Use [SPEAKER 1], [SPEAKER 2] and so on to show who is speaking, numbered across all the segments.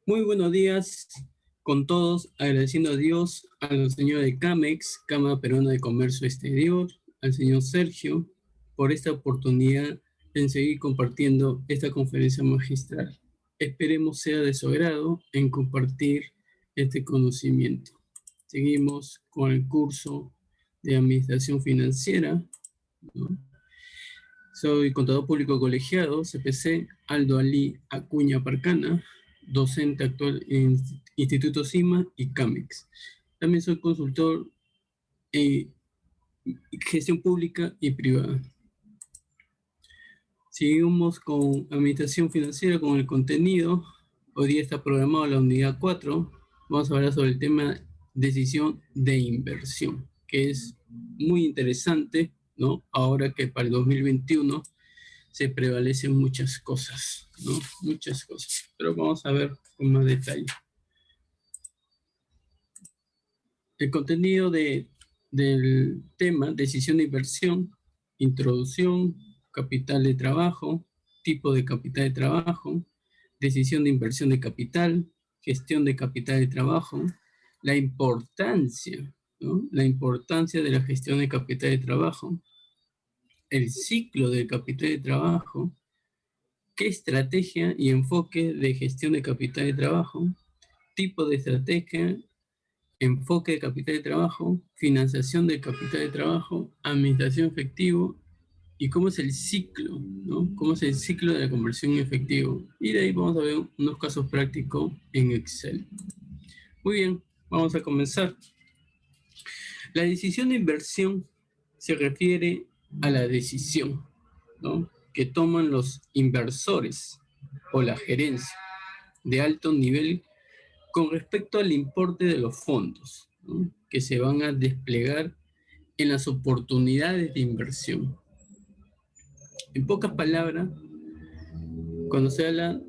[SPEAKER 1] Muy buenos días con todos, agradeciendo a Dios, a los señores de CAMEX, Cámara Peruana de Comercio Exterior, al señor Sergio, por esta oportunidad en seguir compartiendo esta conferencia magistral. Esperemos sea de su agrado en compartir este conocimiento. Seguimos con el curso de Administración Financiera, ¿no? Soy contador público colegiado, CPC, Aldo Ali Acuña Parcana, docente actual en Instituto CIMA y CAMEX. También soy consultor en gestión pública y privada. Seguimos con administración financiera, con el contenido. Hoy día está programado la unidad 4. Vamos a hablar sobre el tema decisión de inversión, que es muy interesante, ¿no? Ahora que para el 2021 se prevalecen muchas cosas, ¿no? Muchas cosas. Pero vamos a ver con más detalle. El contenido del tema, decisión de inversión, introducción, capital de trabajo, tipo de capital de trabajo, decisión de inversión de capital, gestión de capital de trabajo, la importancia, ¿no? La importancia de la gestión de capital de trabajo, el ciclo del capital de trabajo, qué estrategia y enfoque de gestión de capital de trabajo, tipo de estrategia, enfoque de capital de trabajo, financiación del capital de trabajo, administración efectivo y cómo es el ciclo, ¿no? Cómo es el ciclo de la conversión en efectivo. Y de ahí vamos a ver unos casos prácticos en Excel. Muy bien, vamos a comenzar. La decisión de inversión se refiere a la decisión, ¿no?, que toman los inversores o la gerencia de alto nivel con respecto al importe de los fondos, ¿no?, que se van a desplegar en las oportunidades de inversión. En pocas palabras, cuando se habla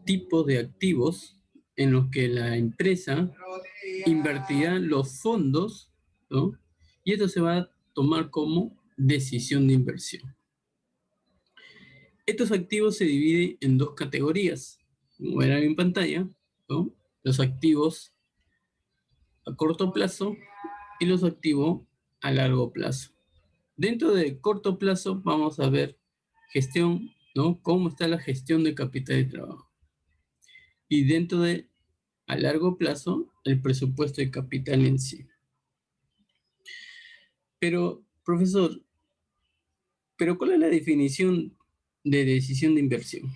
[SPEAKER 1] tipo de activos en los que la empresa invertirá los fondos, ¿no?, y esto se va a tomar como decisión de inversión. Estos activos se dividen en dos categorías, como verán en pantalla, ¿no?, los activos a corto plazo y los activos a largo plazo. Dentro de corto plazo vamos a ver gestión, ¿no?, cómo está la gestión de capital de trabajo. Y dentro de a largo plazo, el presupuesto de capital en sí. Pero, profesor, ¿cuál es la definición de decisión de inversión?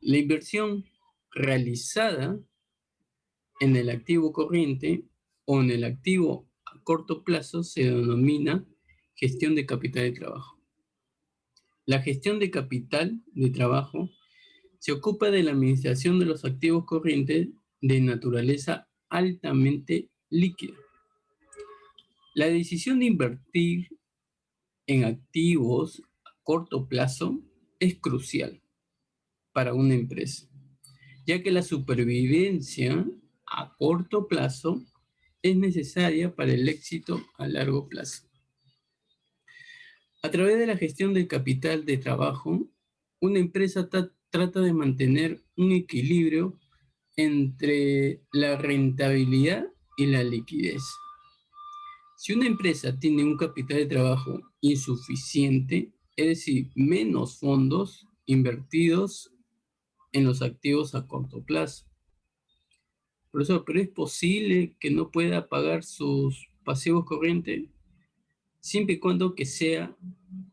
[SPEAKER 1] La inversión realizada en el activo corriente o en el activo a corto plazo se denomina gestión de capital de trabajo. La gestión de capital de trabajo se ocupa de la administración de los activos corrientes de naturaleza altamente líquida. La decisión de invertir en activos a corto plazo es crucial para una empresa, ya que la supervivencia a corto plazo es necesaria para el éxito a largo plazo. A través de la gestión del capital de trabajo, una empresa trata de mantener un equilibrio entre la rentabilidad y la liquidez. Si una empresa tiene un capital de trabajo insuficiente, es decir, menos fondos invertidos en los activos a corto plazo. Profesor, ¿pero es posible que no pueda pagar sus pasivos corrientes? Siempre y cuando que sea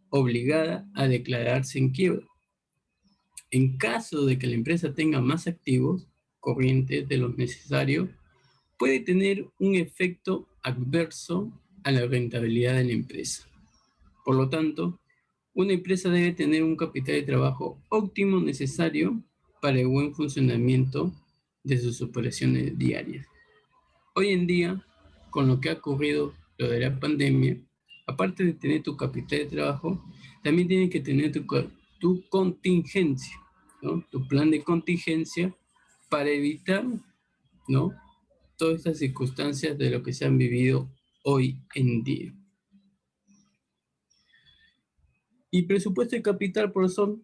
[SPEAKER 1] obligada a declararse en quiebra. En caso de que la empresa tenga más activos corrientes de los necesarios, puede tener un efecto adverso a la rentabilidad de la empresa. Por lo tanto, una empresa debe tener un capital de trabajo óptimo necesario para el buen funcionamiento de sus operaciones diarias. Hoy en día, con lo que ha ocurrido lo de la pandemia, aparte de tener tu capital de trabajo, también tienes que tener tu contingencia, ¿no?, tu plan de contingencia para evitar, ¿no?, todas estas circunstancias de lo que se han vivido hoy en día. Y presupuesto de capital, profesor.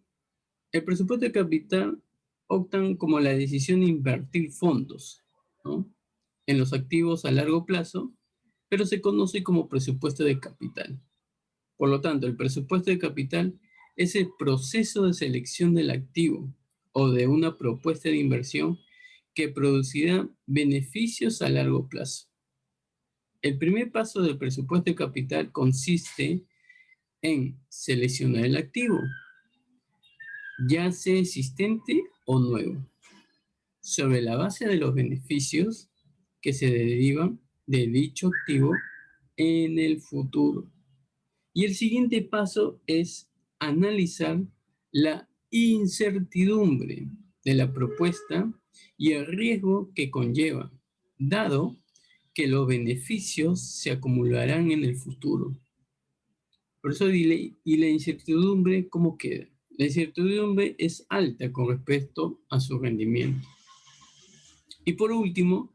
[SPEAKER 1] El presupuesto de capital optan como la decisión de invertir fondos, ¿no?, en los activos a largo plazo, pero se conoce como presupuesto de capital. Por lo tanto, el presupuesto de capital es el proceso de selección del activo o de una propuesta de inversión que producirá beneficios a largo plazo. El primer paso del presupuesto de capital consiste en seleccionar el activo, ya sea existente o nuevo, sobre la base de los beneficios que se derivan de dicho activo en el futuro. Y el siguiente paso es analizar la incertidumbre de la propuesta y el riesgo que conlleva, dado que los beneficios se acumularán en el futuro. Por eso dile, ¿y la incertidumbre cómo queda? La incertidumbre es alta con respecto a su rendimiento. Y por último,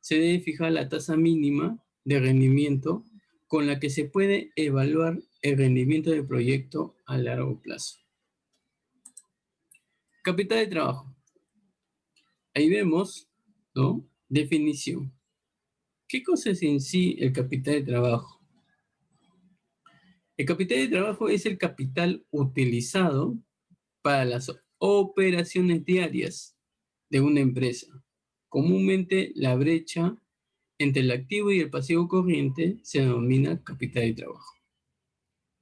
[SPEAKER 1] se debe fijar la tasa mínima de rendimiento con la que se puede evaluar el rendimiento del proyecto a largo plazo. Capital de trabajo. Ahí vemos, ¿no?, definición. ¿Qué cosa es en sí el capital de trabajo? El capital de trabajo es el capital utilizado para las operaciones diarias de una empresa. Comúnmente la brecha entre el activo y el pasivo corriente se denomina capital de trabajo.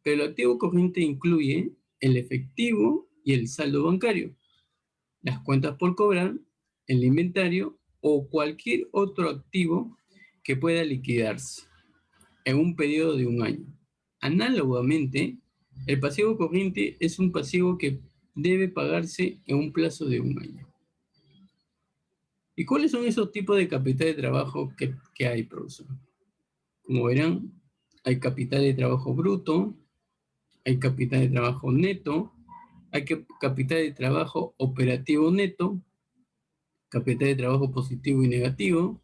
[SPEAKER 1] Pero el activo corriente incluye el efectivo y el saldo bancario, las cuentas por cobrar, el inventario o cualquier otro activo que pueda liquidarse en un periodo de un año. Análogamente, el pasivo corriente es un pasivo que debe pagarse en un plazo de un año. ¿Y cuáles son esos tipos de capital de trabajo que hay, profesor? Como verán, hay capital de trabajo bruto, hay capital de trabajo neto, hay capital de trabajo operativo neto, capital de trabajo positivo y negativo,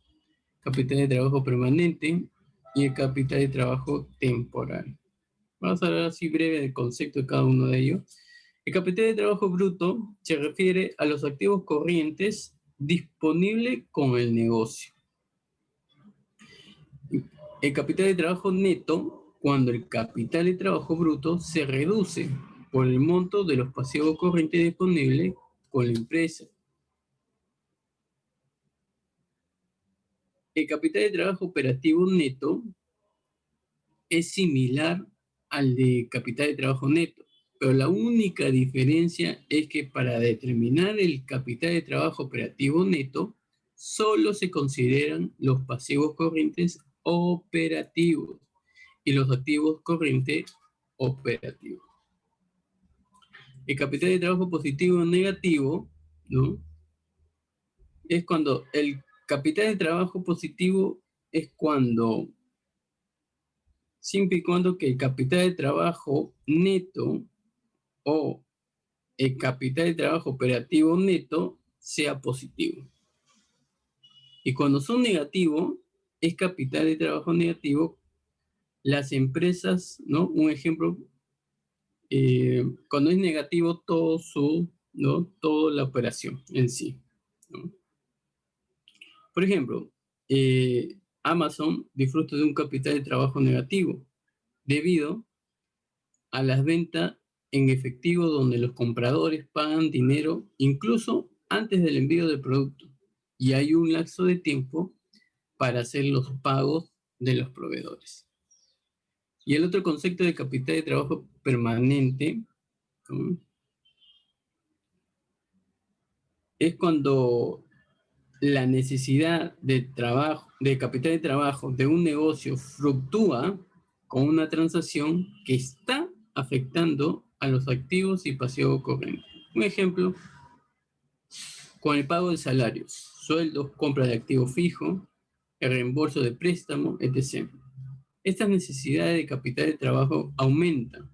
[SPEAKER 1] capital de trabajo permanente y el capital de trabajo temporal. Vamos a hablar así breve del concepto de cada uno de ellos. El capital de trabajo bruto se refiere a los activos corrientes disponibles con el negocio. El capital de trabajo neto, cuando el capital de trabajo bruto se reduce por el monto de los pasivos corrientes disponibles con la empresa. El capital de trabajo operativo neto es similar al de capital de trabajo neto, pero la única diferencia es que para determinar el capital de trabajo operativo neto, solo se consideran los pasivos corrientes operativos y los activos corrientes operativos. El capital de trabajo positivo o negativo, ¿no?, es cuando el capital de trabajo positivo es cuando, siempre y cuando que el capital de trabajo neto o el capital de trabajo operativo neto sea positivo. Y cuando son negativos, es capital de trabajo negativo. Las empresas, ¿no? Un ejemplo, cuando es negativo todo ¿no?, toda la operación en sí, ¿no? Por ejemplo, Amazon disfruta de un capital de trabajo negativo debido a las ventas en efectivo donde los compradores pagan dinero incluso antes del envío del producto y hay un lapso de tiempo para hacer los pagos de los proveedores. Y el otro concepto de capital de trabajo permanente, ¿no?, es cuando la necesidad de trabajo, de capital de trabajo de un negocio fluctúa con una transacción que está afectando a los activos y pasivos corrientes. Un ejemplo, con el pago de salarios, sueldos, compra de activo fijo, el reembolso de préstamo, etc. Estas necesidades de capital de trabajo aumentan.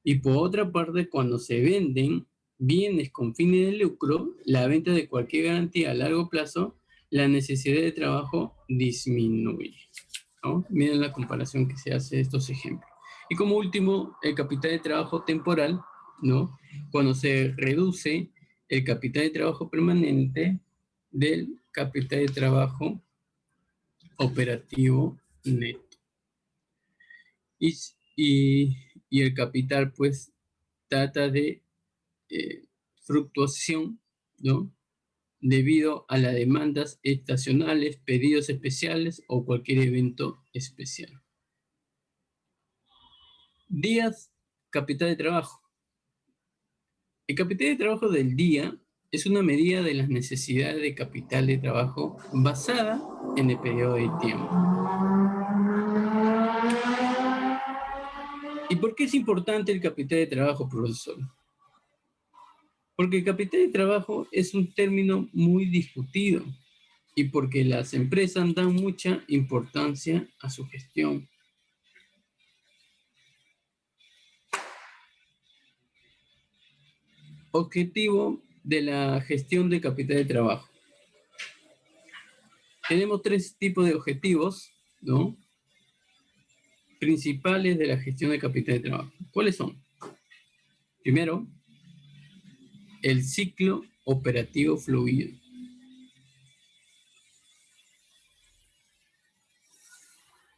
[SPEAKER 1] Y por otra parte, cuando se venden bienes con fines de lucro, la venta de cualquier garantía a largo plazo, la necesidad de trabajo disminuye, ¿no? Miren la comparación que se hace de estos ejemplos. Y como último, el capital de trabajo temporal, ¿no?, cuando se reduce el capital de trabajo permanente del capital de trabajo operativo neto. Y el capital, pues, trata de fluctuación, ¿no? Debido a las demandas estacionales, pedidos especiales o cualquier evento especial. Días, capital de trabajo. El capital de trabajo del día es una medida de las necesidades de capital de trabajo basada en el periodo de tiempo. ¿Y por qué es importante el capital de trabajo, profesor? Porque el capital de trabajo es un término muy discutido y porque las empresas dan mucha importancia a su gestión. Objetivo de la gestión de capital de trabajo. Tenemos tres tipos de objetivos, ¿no? Principales de la gestión de capital de trabajo. ¿Cuáles son? Primero, el ciclo operativo fluido.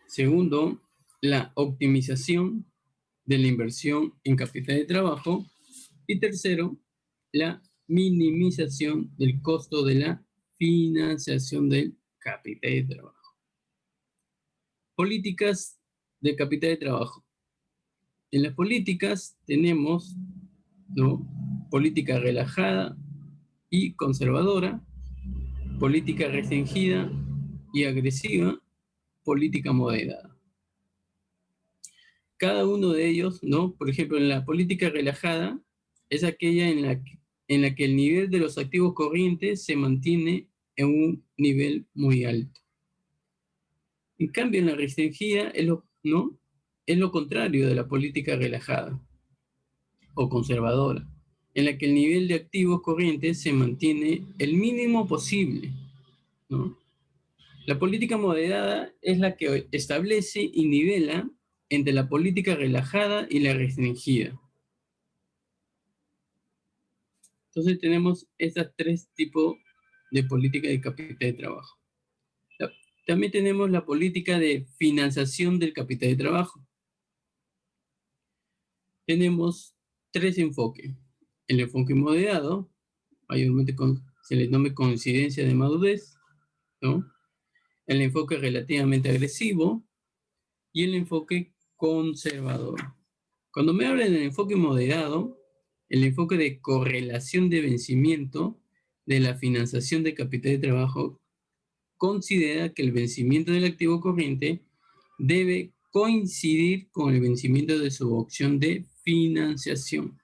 [SPEAKER 1] Segundo, la optimización de la inversión en capital de trabajo. Y tercero, la minimización del costo de la financiación del capital de trabajo. Políticas de capital de trabajo. En las políticas tenemos, ¿no?, política relajada y conservadora, política restringida y agresiva, política moderada. Cada uno de ellos, ¿no? Por ejemplo, en la política relajada es aquella en la que el nivel de los activos corrientes se mantiene en un nivel muy alto. En cambio, en la restringida ¿no?, es lo contrario de la política relajada o conservadora, en la que el nivel de activos corrientes se mantiene el mínimo posible, ¿no? La política moderada es la que establece y nivela entre la política relajada y la restringida. Entonces tenemos estos tres tipos de política de capital de trabajo. También tenemos la política de financiación del capital de trabajo. Tenemos tres enfoques. El enfoque moderado, mayormente se le llama coincidencia de madurez, ¿no? El enfoque relativamente agresivo y el enfoque conservador. Cuando me hablan del enfoque moderado, el enfoque de correlación de vencimiento de la financiación de capital de trabajo considera que el vencimiento del activo corriente debe coincidir con el vencimiento de su opción de financiación.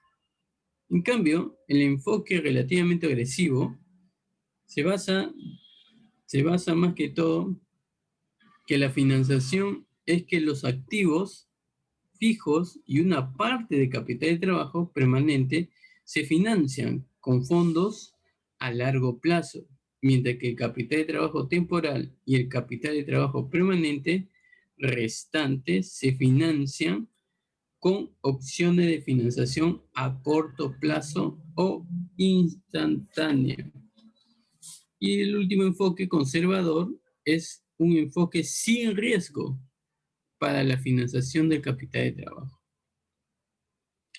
[SPEAKER 1] En cambio, el enfoque relativamente agresivo se basa más que todo que la financiación es que los activos fijos y una parte de capital de trabajo permanente se financian con fondos a largo plazo, mientras que el capital de trabajo temporal y el capital de trabajo permanente restante se financian con opciones de financiación a corto plazo o instantánea. Y el último enfoque conservador es un enfoque sin riesgo para la financiación del capital de trabajo.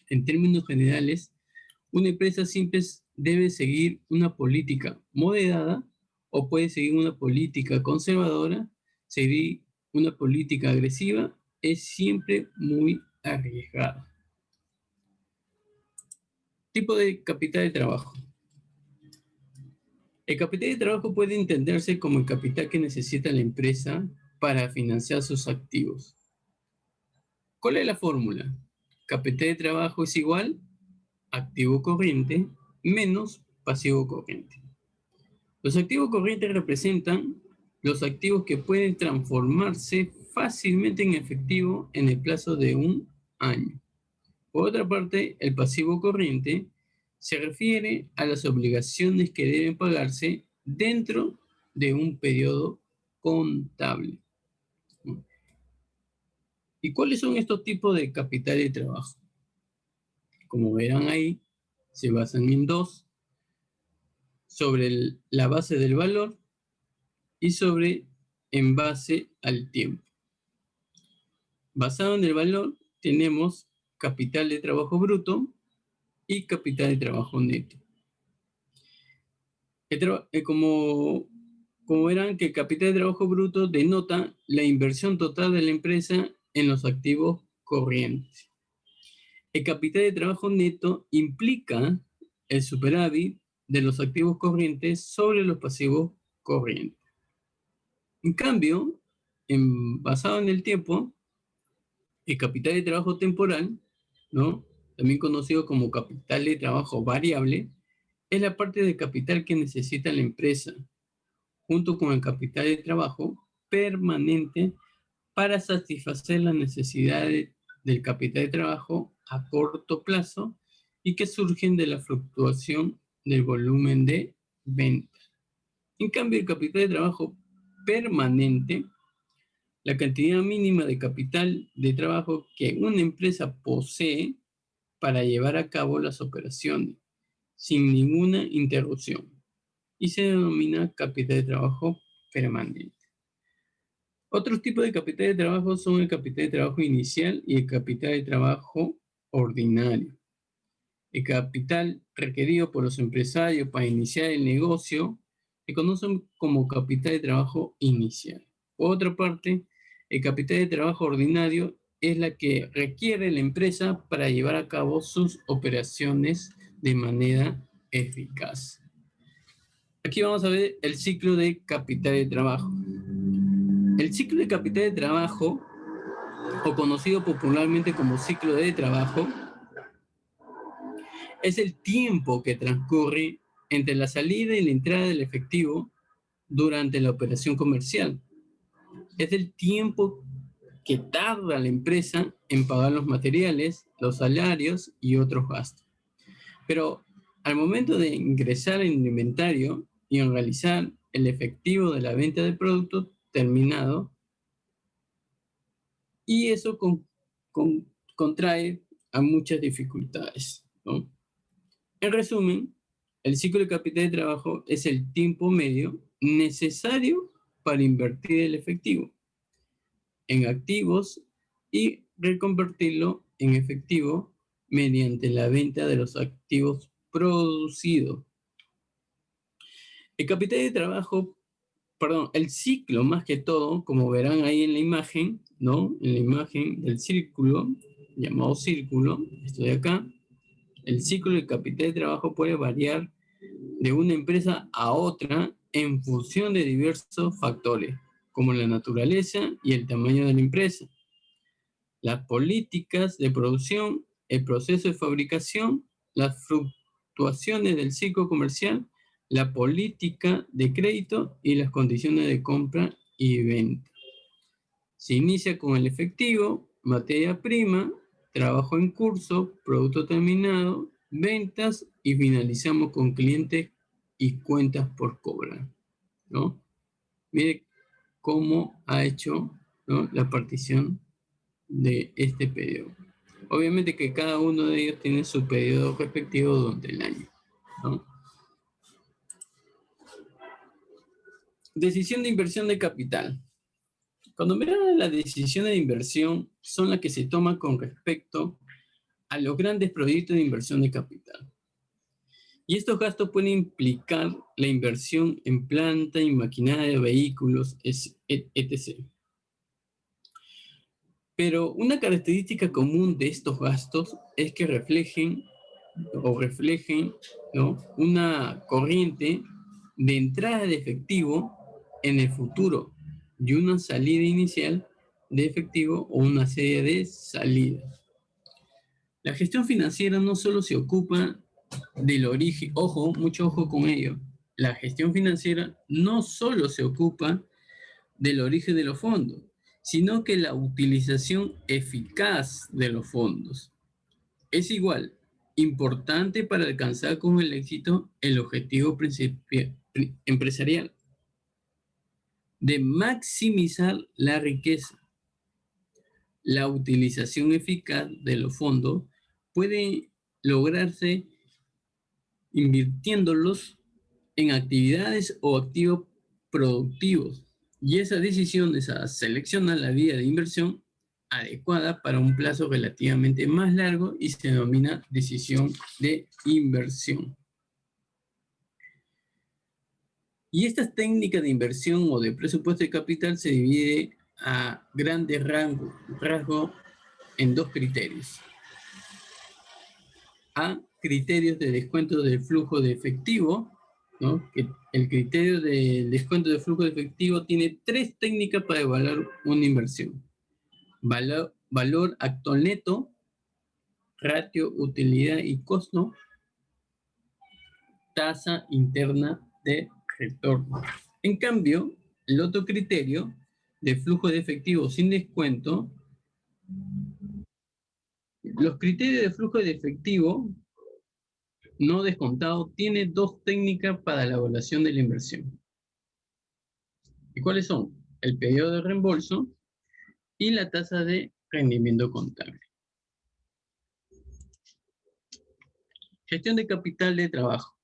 [SPEAKER 1] En términos generales, una empresa siempre debe seguir una política moderada o puede seguir una política conservadora. Seguir una política agresiva es siempre muy arriesgado. Tipo de capital de trabajo. El capital de trabajo puede entenderse como el capital que necesita la empresa para financiar sus activos. ¿Cuál es la fórmula? Capital de trabajo es igual activo corriente menos pasivo corriente. Los activos corrientes representan los activos que pueden transformarse fácilmente en efectivo en el plazo de un año. Por otra parte, el pasivo corriente se refiere a las obligaciones que deben pagarse dentro de un periodo contable. ¿Y cuáles son estos tipos de capital de trabajo? Como verán ahí, se basan en dos. sobre la base del valor y sobre en base al tiempo. Basado en el valor, tenemos capital de trabajo bruto y capital de trabajo neto. Como verán, que el capital de trabajo bruto denota la inversión total de la empresa en los activos corrientes. El capital de trabajo neto implica el superávit de los activos corrientes sobre los pasivos corrientes. En cambio, basado en el tiempo, el capital de trabajo temporal, ¿no?, también conocido como capital de trabajo variable, es la parte de capital que necesita la empresa, junto con el capital de trabajo permanente para satisfacer las necesidades del capital de trabajo a corto plazo y que surgen de la fluctuación del volumen de venta. En cambio, el capital de trabajo permanente, la cantidad mínima de capital de trabajo que una empresa posee para llevar a cabo las operaciones sin ninguna interrupción, y se denomina capital de trabajo permanente. Otros tipos de capital de trabajo son el capital de trabajo inicial y el capital de trabajo ordinario. El capital requerido por los empresarios para iniciar el negocio se conoce como capital de trabajo inicial. Por otra parte, el capital de trabajo ordinario es la que requiere la empresa para llevar a cabo sus operaciones de manera eficaz. Aquí vamos a ver el ciclo de capital de trabajo. El ciclo de capital de trabajo, o conocido popularmente como ciclo de trabajo, es el tiempo que transcurre entre la salida y la entrada del efectivo durante la operación comercial. Es el tiempo que tarda la empresa en pagar los materiales, los salarios y otros gastos. Pero al momento de ingresar en el inventario y en realizar el efectivo de la venta del producto terminado, y eso contrae a muchas dificultades, ¿no? En resumen, el ciclo de capital de trabajo es el tiempo medio necesario para invertir el efectivo en activos y reconvertirlo en efectivo mediante la venta de los activos producidos. El capital de trabajo, el ciclo más que todo, como verán ahí en la imagen, ¿no?, en la imagen del círculo, llamado círculo, esto de acá, el ciclo del capital de trabajo puede variar de una empresa a otra en función de diversos factores, como la naturaleza y el tamaño de la empresa, las políticas de producción, el proceso de fabricación, las fluctuaciones del ciclo comercial, la política de crédito y las condiciones de compra y venta. Se inicia con el efectivo, materia prima, trabajo en curso, producto terminado, ventas y finalizamos con clientes y cuentas por cobrar, ¿no? Mire cómo ha hecho, ¿no?, la partición de este periodo. Obviamente que cada uno de ellos tiene su periodo respectivo durante el año, ¿no? Decisión de inversión de capital. Cuando miran las decisiones de inversión, son las que se toman con respecto a los grandes proyectos de inversión de capital. Y estos gastos pueden implicar la inversión en planta y maquinaria, vehículos, etc. Pero una característica común de estos gastos es que reflejen, ¿no?, una corriente de entrada de efectivo en el futuro y una salida inicial de efectivo o una serie de salidas. La gestión financiera no solo se ocupa del origen, mucho ojo con ello, la gestión financiera no solo se ocupa del origen de los fondos, sino que la utilización eficaz de los fondos. Es igual importante para alcanzar con el éxito el objetivo empresarial de maximizar la riqueza. La utilización eficaz de los fondos puede lograrse invirtiéndolos en actividades o activos productivos. Y esa decisión es a seleccionar la vía de inversión adecuada para un plazo relativamente más largo y se denomina decisión de inversión. Y esta técnica de inversión o de presupuesto de capital se divide a grandes rasgos en dos criterios. A, criterios de descuento del flujo de efectivo, ¿no? Que el criterio de descuento de flujo de efectivo tiene tres técnicas para evaluar una inversión. Valor actual neto, ratio utilidad y costo, tasa interna de retorno. En cambio, el otro criterio de flujo de efectivo sin descuento, los criterios de flujo de efectivo no descontado tiene dos técnicas para la evaluación de la inversión. ¿Y cuáles son? El periodo de reembolso y la tasa de rendimiento contable. Gestión de capital de trabajo.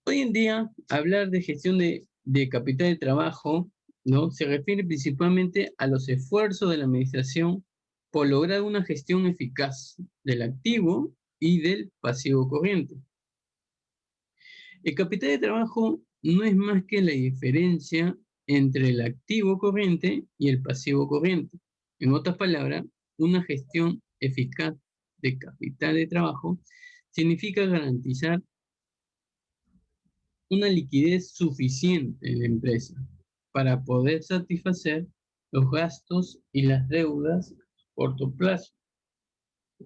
[SPEAKER 1] Hoy en día, hablar de gestión de capital de trabajo, ¿no? Se refiere principalmente a los esfuerzos de la administración por lograr una gestión eficaz del activo y del pasivo corriente. El capital de trabajo no es más que la diferencia entre el activo corriente y el pasivo corriente. En otras palabras, una gestión eficaz de capital de trabajo significa garantizar una liquidez suficiente en la empresa para poder satisfacer los gastos y las deudas a corto plazo.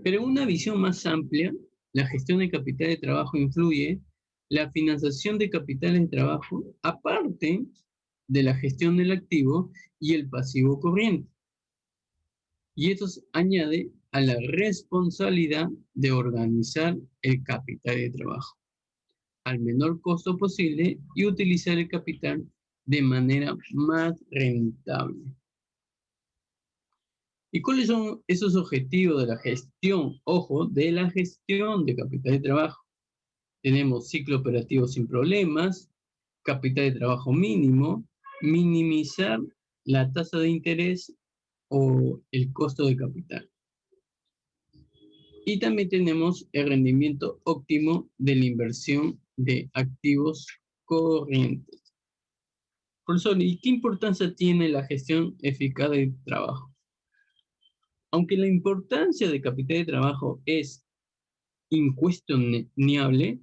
[SPEAKER 1] Pero en una visión más amplia, la gestión de capital de trabajo incluye la financiación de capitales de trabajo aparte de la gestión del activo y el pasivo corriente. Y esto añade a la responsabilidad de organizar el capital de trabajo al menor costo posible y utilizar el capital de manera más rentable. ¿Y cuáles son esos objetivos de la gestión? Ojo, de la gestión de capital de trabajo. Tenemos ciclo operativo sin problemas, capital de trabajo mínimo, minimizar la tasa de interés o el costo de capital. Y también tenemos el rendimiento óptimo de la inversión de activos corrientes. Profesor, ¿y qué importancia tiene la gestión eficaz del trabajo? Aunque la importancia de capital de trabajo es incuestionable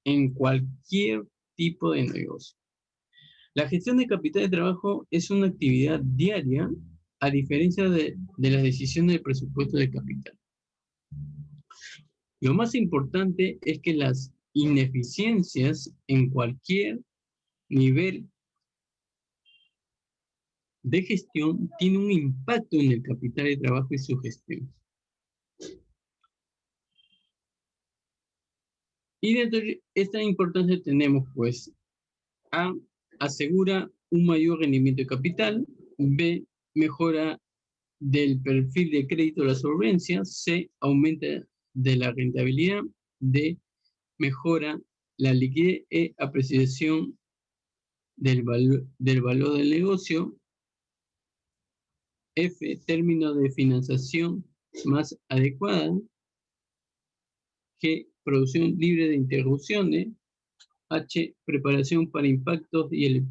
[SPEAKER 1] en cualquier tipo de negocio, la gestión de capital de trabajo es una actividad diaria a diferencia de las decisiones de presupuesto de capital. Lo más importante es que las ineficiencias en cualquier nivel de gestión tienen un impacto en el capital de trabajo y su gestión. Y dentro de esta importancia tenemos, pues, A, asegura un mayor rendimiento de capital, B, mejora del perfil de crédito de la solvencia, C, aumenta de la rentabilidad, D, mejora la liquidez, E, apreciación del valor del negocio, F, término de financiación más adecuada, G, producción libre de interrupciones, H, preparación para impactos y el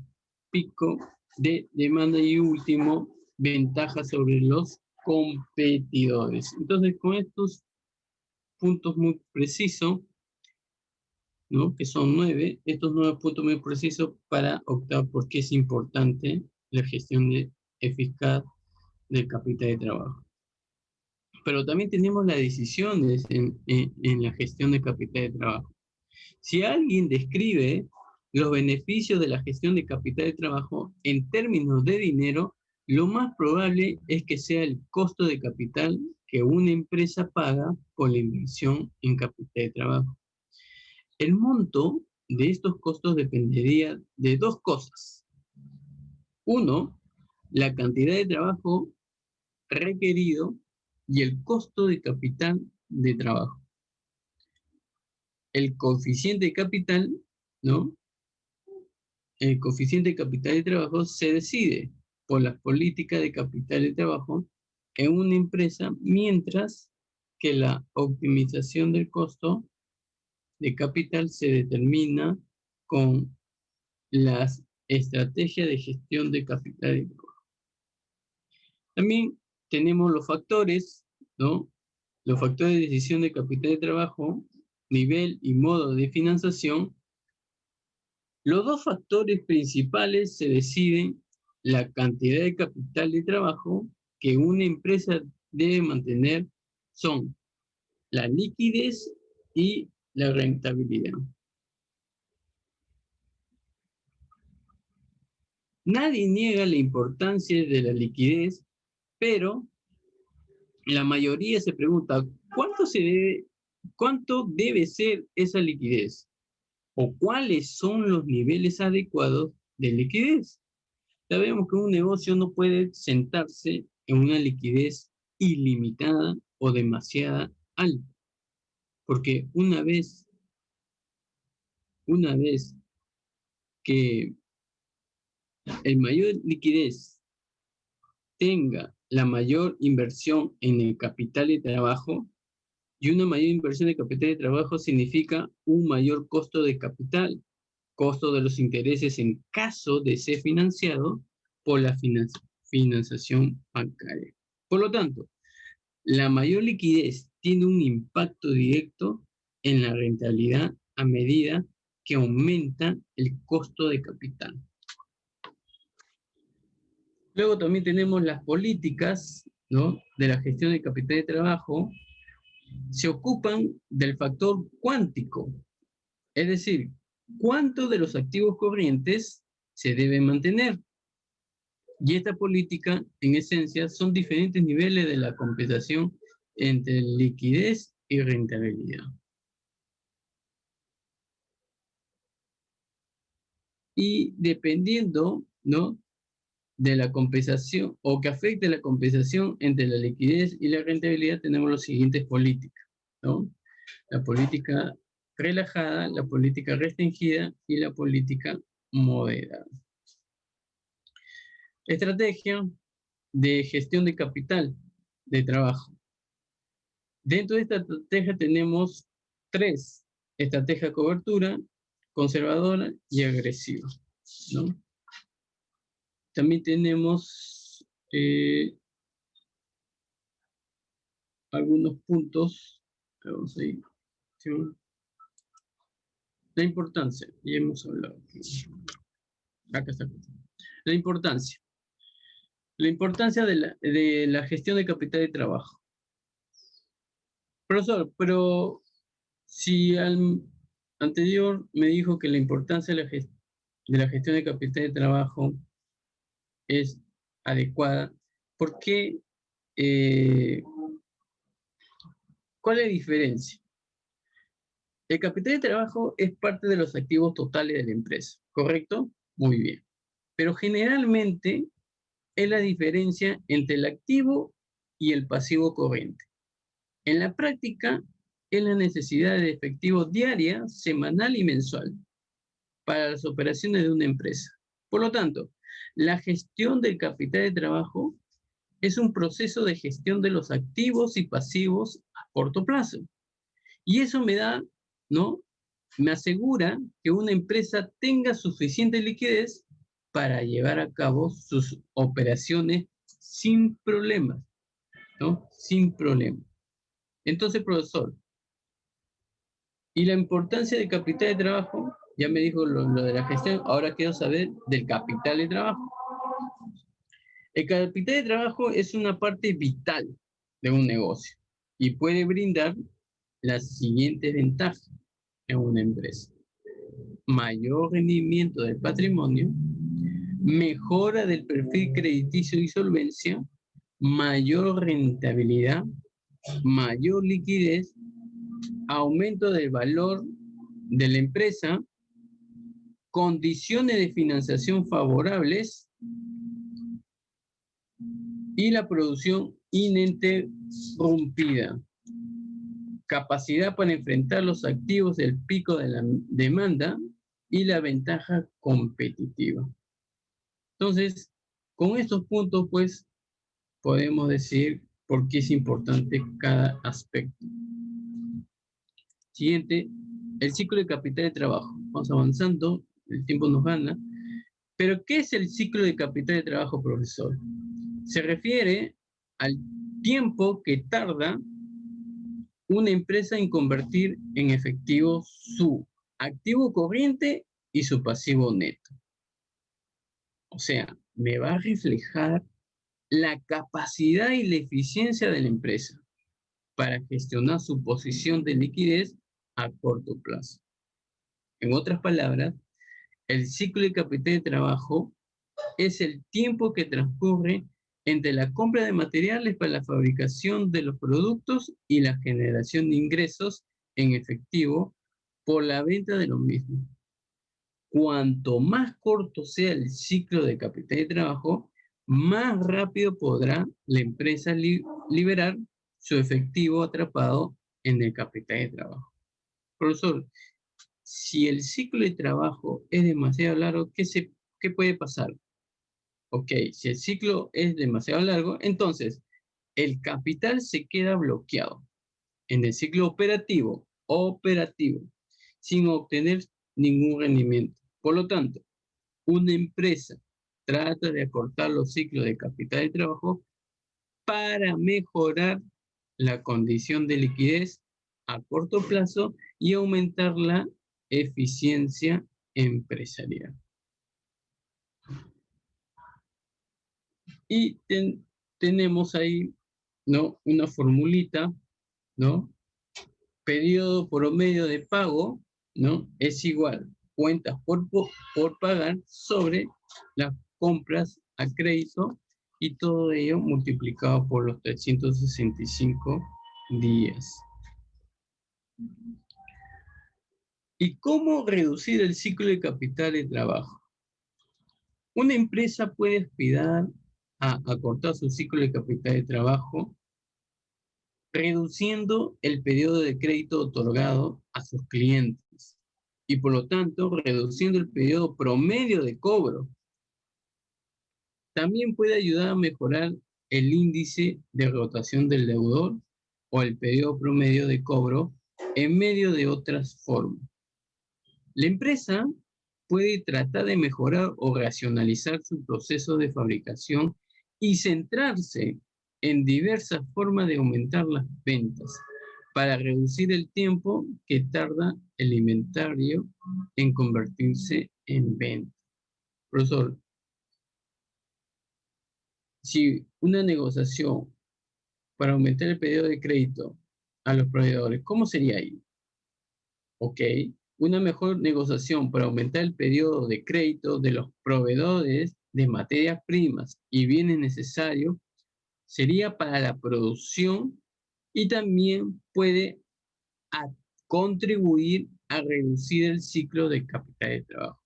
[SPEAKER 1] pico de demanda y último, ventaja sobre los competidores. Entonces, con estos puntos muy precisos, ¿no? Que son 9, estos 9 puntos muy precisos para optar por qué es importante la gestión eficaz del capital de trabajo. Pero también tenemos las decisiones en la gestión de capital de trabajo. Si alguien describe los beneficios de la gestión de capital de trabajo en términos de dinero, lo más probable es que sea el costo de capital que una empresa paga por la inversión en capital de trabajo. El monto de estos costos dependería de dos cosas. Uno, la cantidad de trabajo requerido y el costo de capital de trabajo. El coeficiente de capital ¿no? El coeficiente de capital de trabajo se decide por las políticas de capital de trabajo en una empresa, mientras que la optimización del costo de capital se determina con las estrategias de gestión de capital de trabajo. También tenemos los factores, ¿no? Los factores de decisión de capital de trabajo, nivel y modo de financiación. Los dos factores principales se deciden la cantidad de capital de trabajo que una empresa debe mantener son la liquidez y la rentabilidad. Nadie niega la importancia de la liquidez, pero la mayoría se pregunta, ¿cuánto debe ser esa liquidez? ¿O cuáles son los niveles adecuados de liquidez? Sabemos que un negocio no puede sentarse en una liquidez ilimitada o demasiada alta, porque una vez que el mayor liquidez tenga la mayor inversión en el capital de trabajo, y una mayor inversión de capital de trabajo significa un mayor costo de capital, costo de los intereses en caso de ser financiado por la financiación bancaria. Por lo tanto, la mayor liquidez tiene un impacto directo en la rentabilidad a medida que aumenta el costo de capital. Luego también tenemos las políticas, ¿no?, de la gestión de capital de trabajo. Se ocupan del factor cuántico, es decir, cuánto de los activos corrientes se debe mantener. Y esta política, en esencia, son diferentes niveles de la compensación entre liquidez y rentabilidad. Y dependiendo, ¿no?, de la compensación o que afecte la compensación entre la liquidez y la rentabilidad, tenemos las siguientes políticas, ¿no? La política relajada, la política restringida y la política moderada. Estrategia de gestión de capital de trabajo. Dentro de esta estrategia tenemos 3: estrategia de cobertura, conservadora y agresiva, ¿no? También tenemos algunos puntos. Vamos a ir. La importancia, ya hemos hablado. Acá está. La importancia. La importancia de la gestión de capital de trabajo. Profesor, pero si al anterior me dijo que la importancia de la gestión de capital de trabajo es adecuada, ¿por qué? ¿Cuál es la diferencia? El capital de trabajo es parte de los activos totales de la empresa, ¿correcto? Muy bien. Pero generalmente es la diferencia entre el activo y el pasivo corriente. En la práctica, es la necesidad de efectivo diaria, semanal y mensual para las operaciones de una empresa. Por lo tanto, la gestión del capital de trabajo es un proceso de gestión de los activos y pasivos a corto plazo. Y eso me da, ¿no?, me asegura que una empresa tenga suficiente liquidez para llevar a cabo sus operaciones sin problemas, ¿no? Sin problemas. Entonces, profesor, ¿y la importancia del capital de trabajo? Ya me dijo lo de la gestión, ahora quiero saber del capital de trabajo. El capital de trabajo es una parte vital de un negocio y puede brindar las siguientes ventajas en una empresa: mayor rendimiento del patrimonio, mejora del perfil crediticio y solvencia, mayor rentabilidad, mayor liquidez, aumento del valor de la empresa, condiciones de financiación favorables y la producción ininterrumpida. Capacidad para enfrentar los activos del pico de la demanda y la ventaja competitiva. Entonces, con estos puntos, pues, podemos decir por qué es importante cada aspecto. Siguiente, el ciclo de capital de trabajo. Vamos avanzando, el tiempo nos gana. Pero, ¿qué es el ciclo de capital de trabajo, profesor? Se refiere al tiempo que tarda una empresa en convertir en efectivo su activo corriente y su pasivo neto. O sea, me va a reflejar la capacidad y la eficiencia de la empresa para gestionar su posición de liquidez a corto plazo. En otras palabras, el ciclo de capital de trabajo es el tiempo que transcurre entre la compra de materiales para la fabricación de los productos y la generación de ingresos en efectivo por la venta de los mismos. Cuanto más corto sea el ciclo de capital de trabajo, más rápido podrá la empresa liberar su efectivo atrapado en el capital de trabajo. Profesor, si el ciclo de trabajo es demasiado largo, ¿qué puede pasar? Ok, si el ciclo es demasiado largo, entonces el capital se queda bloqueado en el ciclo operativo, sin obtener ningún rendimiento. Por lo tanto, una empresa trata de acortar los ciclos de capital de trabajo para mejorar la condición de liquidez a corto plazo y aumentar la eficiencia empresarial. Y tenemos ahí, ¿no?, una formulita, ¿no? Periodo promedio de pago, ¿no?, es igual cuentas por pagar sobre las compras a crédito y todo ello multiplicado por los 365 días. ¿Y cómo reducir el ciclo de capital de trabajo? Una empresa puede aspirar a acortar su ciclo de capital de trabajo reduciendo el periodo de crédito otorgado a sus clientes y por lo tanto reduciendo el periodo promedio de cobro. También puede ayudar a mejorar el índice de rotación del deudor o el periodo promedio de cobro en medio de otras formas. La empresa puede tratar de mejorar o racionalizar su proceso de fabricación y centrarse en diversas formas de aumentar las ventas para reducir el tiempo que tarda el inventario en convertirse en venta. Profesor, si una negociación para aumentar el periodo de crédito a los proveedores, ¿cómo sería ahí? Ok, una mejor negociación para aumentar el periodo de crédito de los proveedores de materias primas y bienes necesarios sería para la producción y también puede contribuir a reducir el ciclo de capital de trabajo.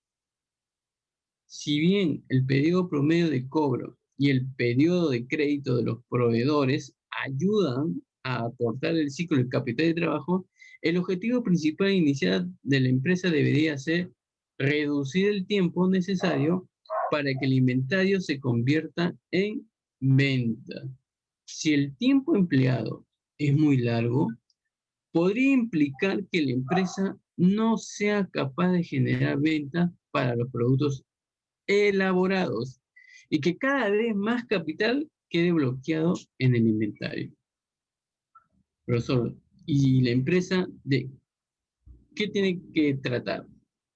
[SPEAKER 1] Si bien el periodo promedio de cobro y el periodo de crédito de los proveedores ayudan a acortar el ciclo de capital de trabajo, el objetivo principal inicial de la empresa debería ser reducir el tiempo necesario para que el inventario se convierta en venta. Si el tiempo empleado es muy largo, podría implicar que la empresa no sea capaz de generar ventas para los productos elaborados y que cada vez más capital quede bloqueado en el inventario. Profesor, ¿y la empresa de qué tiene que tratar?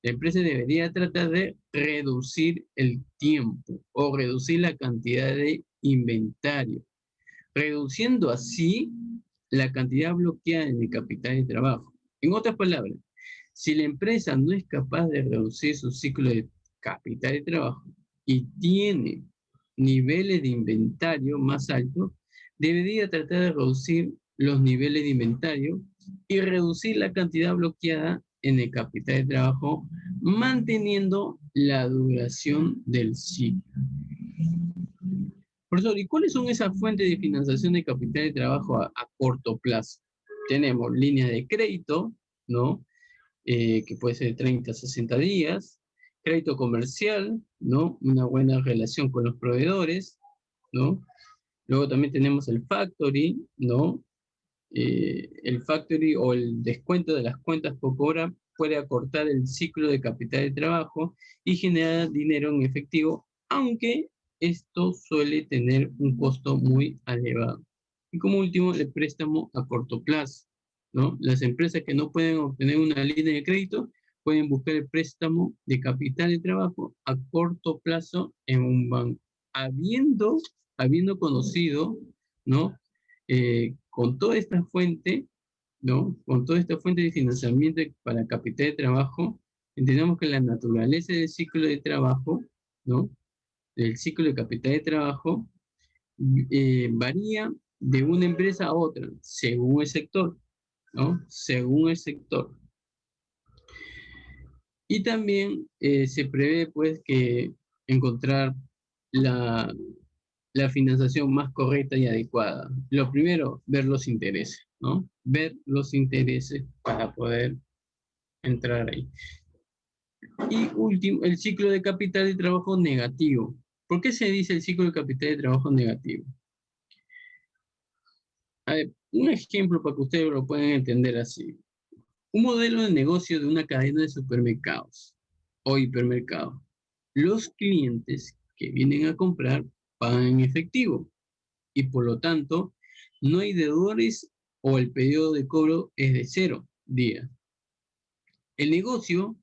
[SPEAKER 1] La empresa debería tratar de reducir el tiempo o reducir la cantidad de inventario, reduciendo así la cantidad bloqueada en el capital de trabajo. En otras palabras, si la empresa no es capaz de reducir su ciclo de capital de trabajo y tiene niveles de inventario más altos, debería tratar de reducir los niveles de inventario y reducir la cantidad bloqueada en el capital de trabajo, manteniendo la duración del ciclo. Profesor, ¿y cuáles son esas fuentes de financiación de capital de trabajo a corto plazo? Tenemos líneas de crédito, ¿no?, que puede ser de 30 a 60 días. Crédito comercial, ¿no? Una buena relación con los proveedores, ¿no? Luego también tenemos el factoring, ¿no? El factoring o el descuento de las cuentas por cobrar puede acortar el ciclo de capital de trabajo y generar dinero en efectivo, aunque esto suele tener un costo muy elevado. Y como último, el préstamo a corto plazo, ¿no? Las empresas que no pueden obtener una línea de crédito pueden buscar el préstamo de capital de trabajo a corto plazo en un banco, habiendo conocido, ¿no? Con toda esta fuente, ¿no? Con toda esta fuente de financiamiento para capital de trabajo, entendemos que la naturaleza del ciclo de trabajo, ¿no? El ciclo de capital de trabajo varía de una empresa a otra, según el sector, ¿no? Según el sector. Y también se prevé, pues, que encontrar la, la financiación más correcta y adecuada. Lo primero, ver los intereses, ¿no? Ver los intereses para poder entrar ahí. Y último, el ciclo de capital de trabajo negativo. ¿Por qué se dice el ciclo de capital de trabajo negativo? A ver, un ejemplo para que ustedes lo puedan entender así. Un modelo de negocio de una cadena de supermercados o hipermercados. Los clientes que vienen a comprar pagan en efectivo y por lo tanto no hay deudores o el periodo de cobro es de 0 días. El negocio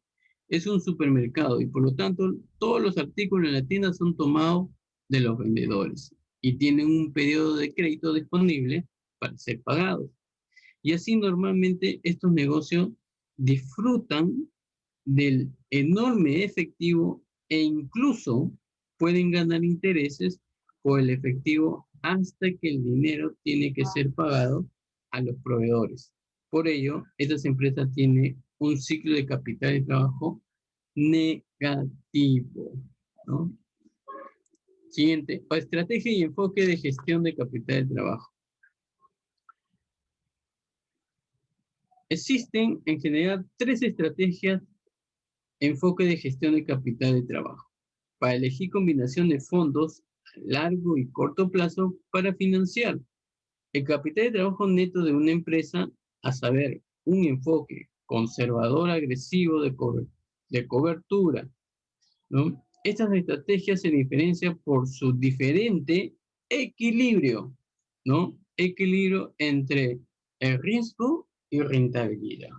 [SPEAKER 1] es un supermercado y por lo tanto todos los artículos en la tienda son tomados de los vendedores y tienen un periodo de crédito disponible para ser pagados. Y así normalmente estos negocios disfrutan del enorme efectivo e incluso pueden ganar intereses por el efectivo hasta que el dinero tiene que ser pagado a los proveedores. Por ello, estas empresas tienen un ciclo de capital de trabajo negativo, ¿no? Siguiente, estrategia y enfoque de gestión de capital de trabajo. Existen en general 3 estrategias enfoque de gestión de capital de trabajo para elegir combinación de fondos a largo y corto plazo para financiar el capital de trabajo neto de una empresa, a saber, un enfoque conservador agresivo de cobertura, ¿no? Estas estrategias se diferencian por su diferente equilibrio, ¿no? Equilibrio entre el riesgo y rentabilidad.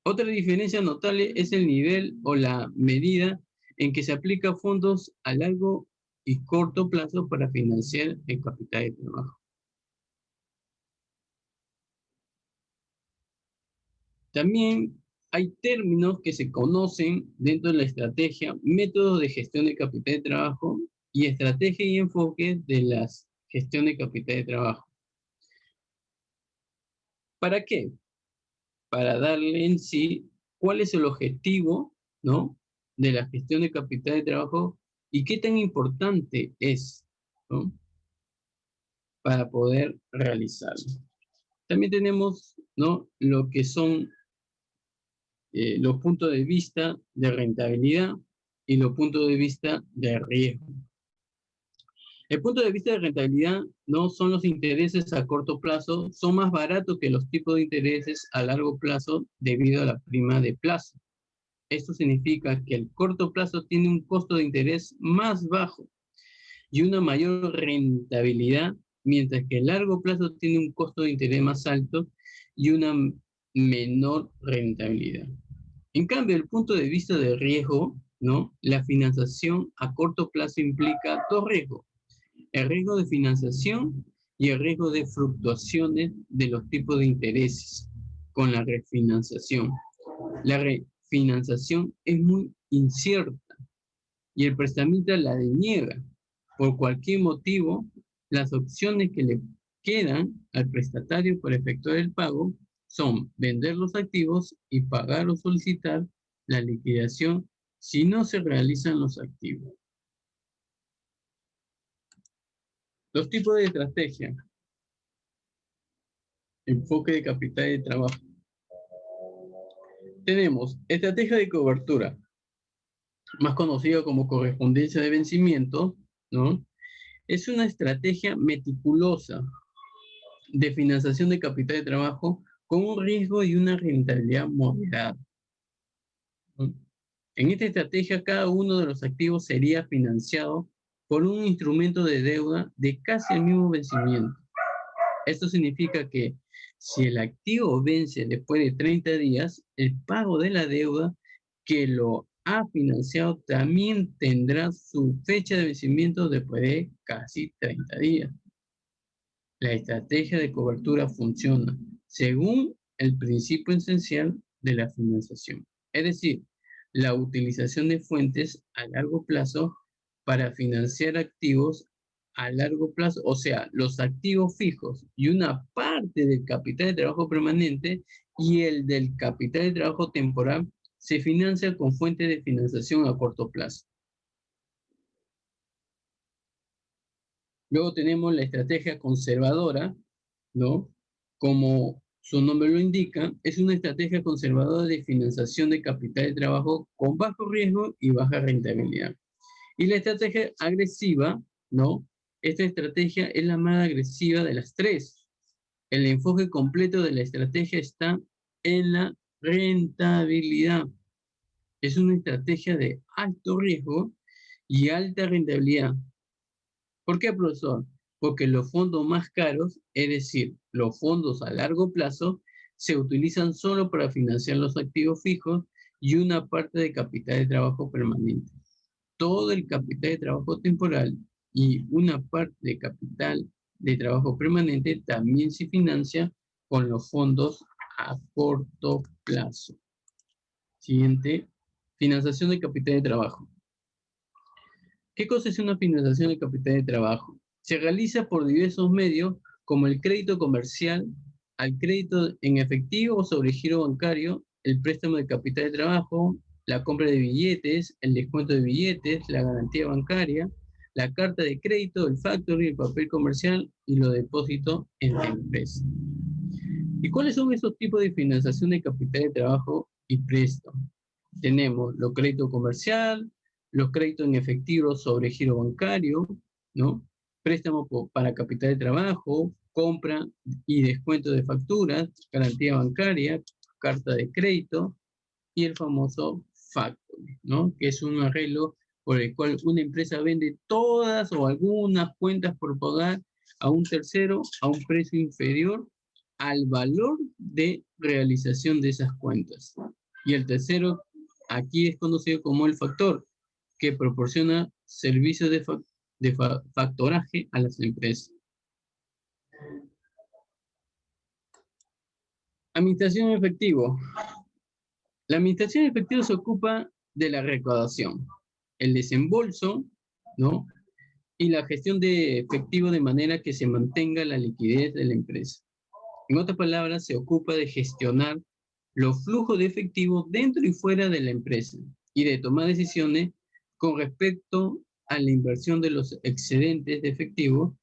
[SPEAKER 1] Otra diferencia notable es el nivel o la medida en que se aplica fondos a largo y corto plazo para financiar el capital de trabajo. También hay términos que se conocen dentro de la estrategia, métodos de gestión de capital de trabajo y estrategia y enfoque de la gestión de capital de trabajo. ¿Para qué? Para darle en sí cuál es el objetivo, ¿no? De la gestión de capital de trabajo y qué tan importante es, ¿no? Para poder realizarlo. También tenemos, ¿no? Lo que son los puntos de vista de rentabilidad y los puntos de vista de riesgo. El punto de vista de rentabilidad no son los intereses a corto plazo, son más baratos que los tipos de intereses a largo plazo debido a la prima de plazo. Esto significa que el corto plazo tiene un costo de interés más bajo y una mayor rentabilidad, mientras que el largo plazo tiene un costo de interés más alto y una menor rentabilidad. En cambio, el punto de vista de riesgo, ¿no? La financiación a corto plazo implica 2 riesgos: el riesgo de financiación y el riesgo de fluctuaciones de los tipos de intereses con la refinanciación. La refinanciación es muy incierta y el prestamista la deniega. Por cualquier motivo, las opciones que le quedan al prestatario para efectuar el pago son vender los activos y pagar o solicitar la liquidación si no se realizan los activos. Los tipos de estrategia. Enfoque de capital de trabajo. Tenemos estrategia de cobertura, más conocido como correspondencia de vencimiento, ¿no? Es una estrategia meticulosa de financiación de capital de trabajo con un riesgo y una rentabilidad moderada, ¿no? En esta estrategia, cada uno de los activos sería financiado por un instrumento de deuda de casi el mismo vencimiento. Esto significa que si el activo vence después de 30 días, el pago de la deuda que lo ha financiado también tendrá su fecha de vencimiento después de casi 30 días. La estrategia de cobertura funciona según el principio esencial de la financiación, es decir, la utilización de fuentes a largo plazo para financiar activos a largo plazo, o sea, los activos fijos y una parte del capital de trabajo permanente y el del capital de trabajo temporal se financia con fuentes de financiación a corto plazo. Luego tenemos la estrategia conservadora, ¿no? Como su nombre lo indica, es una estrategia conservadora de financiación de capital de trabajo con bajo riesgo y baja rentabilidad. Y la estrategia agresiva, ¿no? Esta estrategia es la más agresiva de las tres. El enfoque completo de la estrategia está en la rentabilidad. Es una estrategia de alto riesgo y alta rentabilidad. ¿Por qué, profesor? Porque los fondos más caros, es decir, los fondos a largo plazo, se utilizan solo para financiar los activos fijos y una parte de capital de trabajo permanente. Todo el capital de trabajo temporal y una parte de capital de trabajo permanente también se financia con los fondos a corto plazo. Siguiente, financiación de capital de trabajo. ¿Qué cosa es una financiación de capital de trabajo? Se realiza por diversos medios, como el crédito comercial, al crédito en efectivo o sobre giro bancario, el préstamo de capital de trabajo, la compra de billetes, el descuento de billetes, la garantía bancaria, la carta de crédito, el factoring, el papel comercial y los depósitos en la empresa. ¿Y cuáles son esos tipos de financiación de capital de trabajo y préstamo? Tenemos los créditos comercial, los créditos en efectivo sobre giro bancario, ¿no? Préstamo para capital de trabajo, compra y descuento de facturas, garantía bancaria, carta de crédito y el famoso factoring, ¿no? Que es un arreglo por el cual una empresa vende todas o algunas cuentas por pagar a un tercero a un precio inferior al valor de realización de esas cuentas. Y el tercero aquí es conocido como el factor, que proporciona servicios de factoraje a las empresas. Administración en efectivo. La administración en efectivo se ocupa de la recaudación, el desembolso, ¿no? Y la gestión de efectivo de manera que se mantenga la liquidez de la empresa. En otras palabras, se ocupa de gestionar los flujos de efectivo dentro y fuera de la empresa y de tomar decisiones con respecto a la inversión de los excedentes de efectivo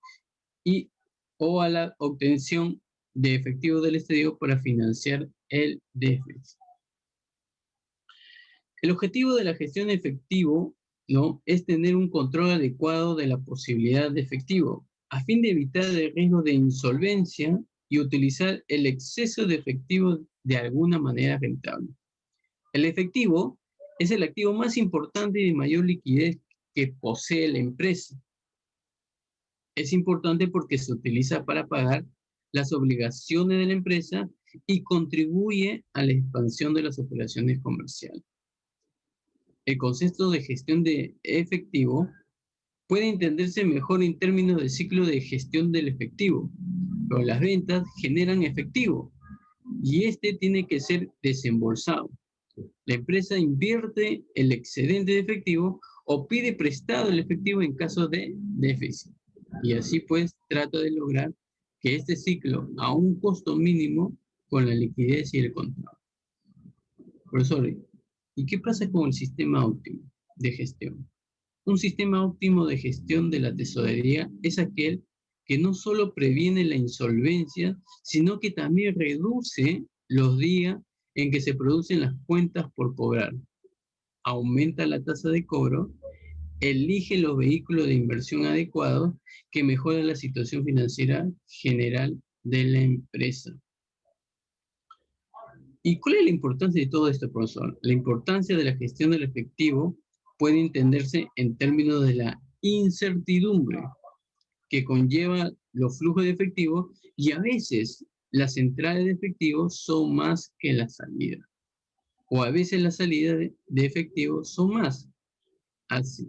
[SPEAKER 1] y o a la obtención de efectivo del exterior para financiar el déficit. El objetivo de la gestión de efectivo, ¿no?, es tener un control adecuado de la posibilidad de efectivo, a fin de evitar el riesgo de insolvencia y utilizar el exceso de efectivo de alguna manera rentable. El efectivo es el activo más importante y de mayor liquidez que posee la empresa. Es importante porque se utiliza para pagar las obligaciones de la empresa y contribuye a la expansión de las operaciones comerciales. El concepto de gestión de efectivo puede entenderse mejor en términos del ciclo de gestión del efectivo, pero las ventas generan efectivo y este tiene que ser desembolsado. La empresa invierte el excedente de efectivo o pide prestado el efectivo en caso de déficit. Y así pues trata de lograr que este ciclo a un costo mínimo con la liquidez y el control. Profesor, ¿y qué pasa con el sistema óptimo de gestión? Un sistema óptimo de gestión de la tesorería es aquel que no solo previene la insolvencia, sino que también reduce los días en que se producen las cuentas por cobrar. Aumenta la tasa de cobro, elige los vehículos de inversión adecuados que mejoran la situación financiera general de la empresa. ¿Y cuál es la importancia de todo esto, profesor? La importancia de la gestión del efectivo puede entenderse en términos de la incertidumbre que conlleva los flujos de efectivo, y a veces las entradas de efectivo son más que las salidas. O a veces las salidas de efectivo son más. Así.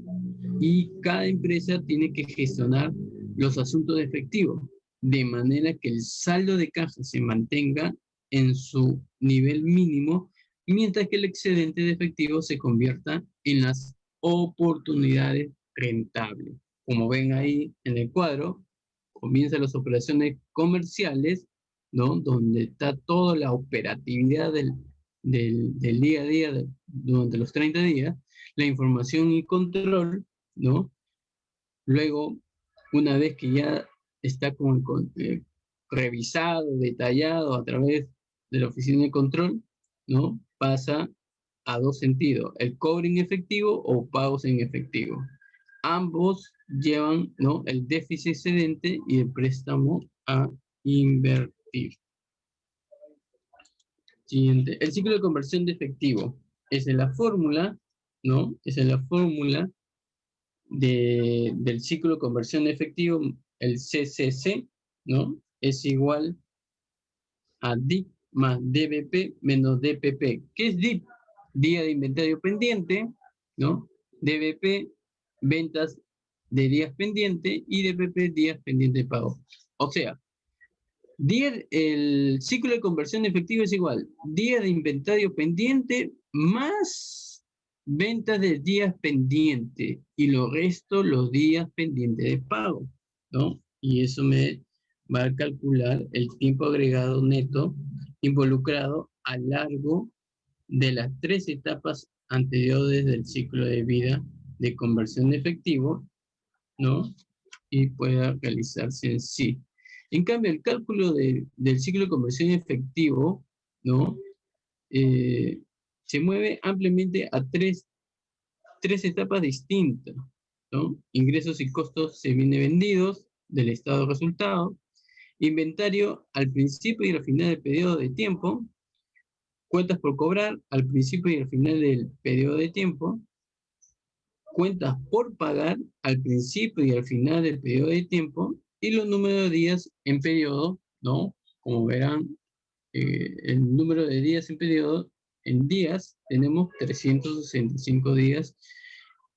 [SPEAKER 1] Y cada empresa tiene que gestionar los asuntos de efectivo, de manera que el saldo de caja se mantenga en su nivel mínimo, mientras que el excedente de efectivo se convierta en las oportunidades rentables. Como ven ahí en el cuadro, comienzan las operaciones comerciales, ¿no? Donde está toda la operatividad del día a día durante los 30 días, la información y control, ¿no? Luego, una vez que ya está revisado, detallado a través de la oficina de control, ¿no? Pasa a dos sentidos, el cobro en efectivo o pagos en efectivo. Ambos llevan, ¿no?, el déficit excedente y el préstamo a invertir. Siguiente, el ciclo de conversión de efectivo. Esa es la fórmula, ¿no? Esa es la fórmula del ciclo de conversión de efectivo, el CCC, ¿no? Es igual a DIP más DBP menos DPP. ¿Qué es DIP? Día de inventario pendiente, ¿no? DBP, ventas de días pendientes, y DPP, días pendientes de pago. O sea, el ciclo de conversión de efectivo es igual, día de inventario pendiente más ventas de días pendientes, y lo resto los días pendientes de pago, ¿no? Y eso me va a calcular el tiempo agregado neto involucrado a lo largo de las 3 etapas anteriores del ciclo de vida de conversión de efectivo, ¿no? Y pueda realizarse en sí. En cambio, el cálculo del ciclo de conversión efectivo, ¿no? Se mueve ampliamente a tres etapas distintas, ¿no? Ingresos y costos vendidos del estado de resultado, inventario al principio y al final del periodo de tiempo, cuentas por cobrar al principio y al final del periodo de tiempo, cuentas por pagar al principio y al final del periodo de tiempo, y los números de días en periodo, ¿no? Como verán, el número de días en periodo, en días, tenemos 365 días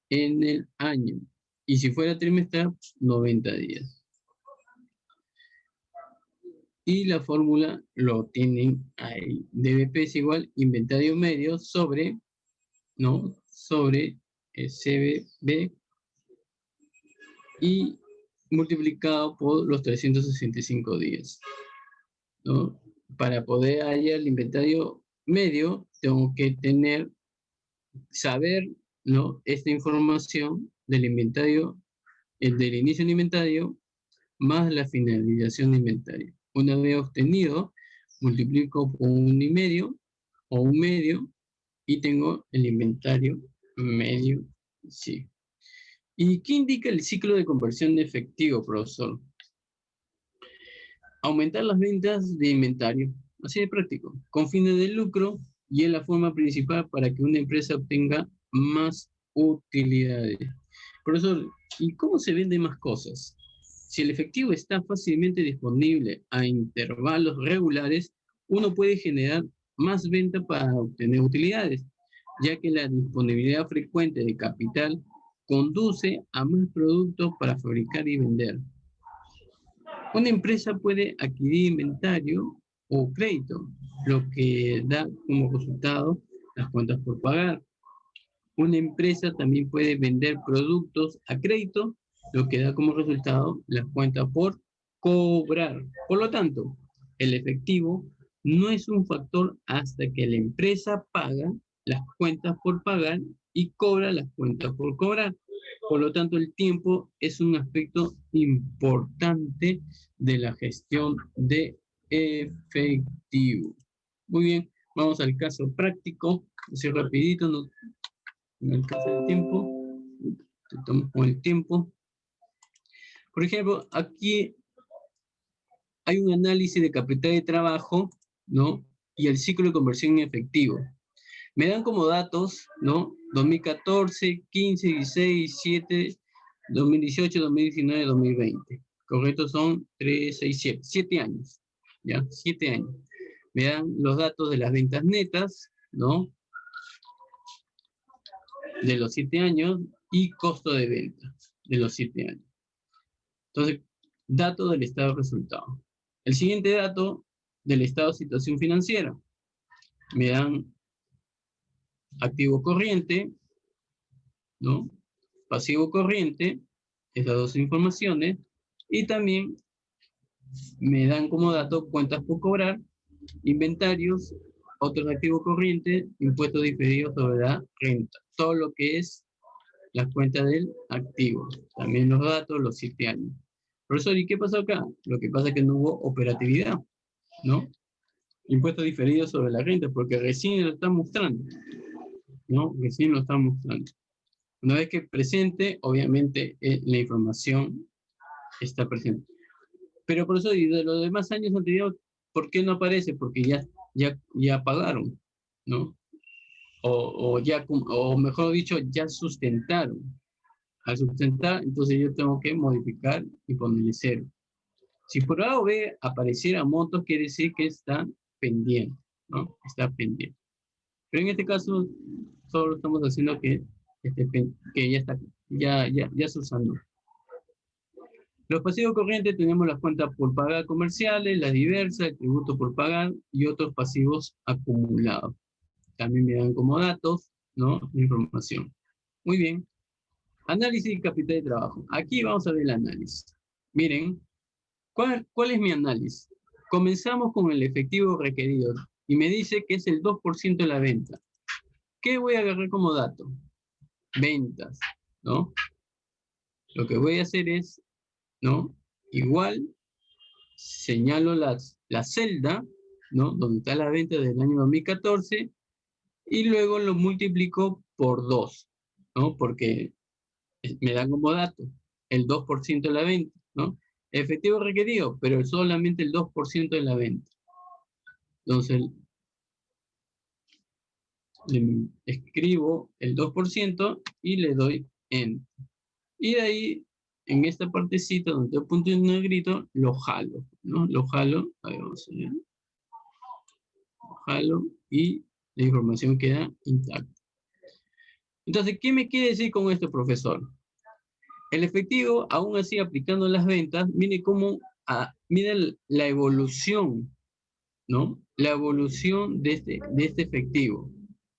[SPEAKER 1] en el año. Y si fuera trimestral, 90 días. Y la fórmula lo tienen ahí. DBP es igual inventario medio sobre, ¿no? Sobre CBB y multiplicado por los 365 días, ¿no? Para poder hallar el inventario medio, tengo que saber, ¿no?, esta información del inventario, del inicio del inventario, más la finalización de inventario. Una vez obtenido, multiplico por 1,5 o 1 medio, y tengo el inventario medio, sí. ¿Y qué indica el ciclo de conversión de efectivo, profesor? Aumentar las ventas de inventario, así de práctico, con fines de lucro, y es la forma principal para que una empresa obtenga más utilidades. Profesor, ¿y cómo se venden más cosas? Si el efectivo está fácilmente disponible a intervalos regulares, uno puede generar más venta para obtener utilidades, ya que la disponibilidad frecuente de capital conduce a más productos para fabricar y vender. Una empresa puede adquirir inventario o crédito, lo que da como resultado las cuentas por pagar. Una empresa también puede vender productos a crédito, lo que da como resultado las cuentas por cobrar. Por lo tanto, el efectivo no es un factor hasta que la empresa paga las cuentas por pagar y cobra las cuentas por cobrar. Por lo tanto, el tiempo es un aspecto importante de la gestión de efectivo. Muy bien. Vamos al caso práctico, así rapidito, no me alcanza el tiempo. Estamos con el tiempo. Por ejemplo, aquí hay un análisis de capital de trabajo, ¿no? Y el ciclo de conversión en efectivo. Me dan como datos, ¿no? 2014, 15, 16, 17, 2018, 2019, 2020. Correcto, son 3, 6, 7. 7 años, ¿ya? 7 años. Me dan los datos de las ventas netas, ¿no? De los 7 años y costo de venta de los 7 años. Entonces, dato del estado de resultado. El siguiente dato del estado de situación financiera. Me dan activo corriente, ¿no? Pasivo corriente, esas dos informaciones, y también me dan como dato cuentas por cobrar, inventarios, otros activos corrientes, impuestos diferidos sobre la renta. Todo lo que es las cuentas del activo. También los datos, los 7 años. Profesor, ¿y qué pasó acá? Lo que pasa es que no hubo operatividad, ¿no? Impuestos diferidos sobre la renta, porque recién lo están mostrando, ¿no? Recién lo están mostrando. Una vez que presente, obviamente la información está presente. Pero por eso, y de los demás años anteriores, ¿por qué no aparece? Porque ya pagaron, ¿no? O mejor dicho, ya sustentaron. Al sustentar, entonces yo tengo que modificar y ponerle 0. Si por A o B apareciera montos, quiere decir que está pendiente, ¿no? Está pendiente. Pero en este caso, solo estamos haciendo que ya está, ya se usando. Los pasivos corrientes tenemos las cuentas por pagar comerciales, las diversas, el tributo por pagar y otros pasivos acumulados. También me dan como datos, ¿no? Información. Muy bien. Análisis de capital de trabajo. Aquí vamos a ver el análisis. Miren, ¿cuál es mi análisis? Comenzamos con el efectivo requerido y me dice que es el 2% de la venta. ¿Qué voy a agarrar como dato? Ventas, ¿no? Lo que voy a hacer es, ¿no? Igual, señalo la celda, ¿no? Donde está la venta del año 2014 y luego lo multiplico por 2, ¿no? Porque me dan como dato el 2% de la venta, ¿no? Efectivo requerido, pero solamente el 2% de la venta. Entonces, le escribo el 2% y le doy Enter. Y de ahí, en esta partecita donde tengo punto y negrito, lo jalo, ¿no? Lo jalo, ahí vamos a ver. Lo jalo y la información queda intacta. Entonces, ¿qué me quiere decir con esto, profesor? El efectivo, aún así aplicando las ventas, mire cómo, mire la evolución, ¿no? La evolución de este efectivo.